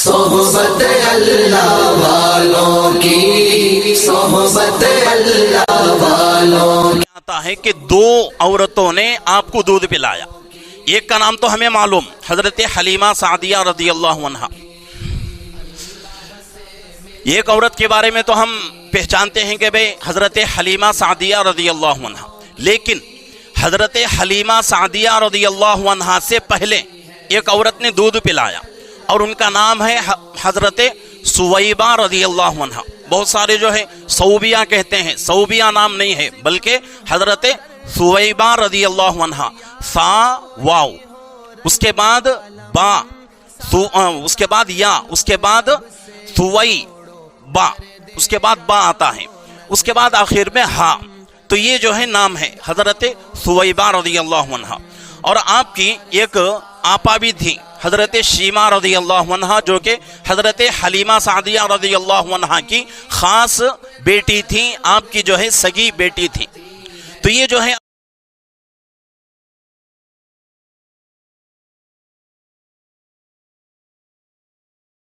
صحبت اللہ والوں کی، صحبت اللہ والوں کی۔ آتا ہے کہ دو عورتوں نے آپ کو دودھ پلایا، ایک کا نام تو ہمیں معلوم، حضرت حلیمہ سعدیہ رضی اللہ عنہا۔ ایک عورت کے بارے میں تو ہم پہچانتے ہیں کہ بھئی حضرت حلیمہ سعدیہ رضی اللہ عنہا، لیکن حضرت حلیمہ سعدیہ رضی اللہ عنہا سے پہلے ایک عورت نے دودھ پلایا اور ان کا نام ہے حضرت سویبہ رضی اللہ عنہا۔ بہت سارے جو ہے صوبیہ کہتے ہیں، صوبیہ نام نہیں ہے بلکہ حضرت سویبہ رضی اللہ عنہا، سا واو، اس کے بعد با، اس کے بعد یا، اس کے بعد سوئی با، اس کے بعد با آتا ہے، اس کے بعد آخر میں ہا، تو یہ جو ہے نام ہے حضرت سویبہ رضی اللہ عنہا۔ اور آپ کی ایک آپا بھی تھی حضرت شیمہ رضی اللہ عنہا، جو کہ حضرت حلیمہ سعدیہ رضی اللہ عنہا کی خاص بیٹی تھی، آپ کی جو ہے سگی بیٹی تھی۔ تو یہ جو ہے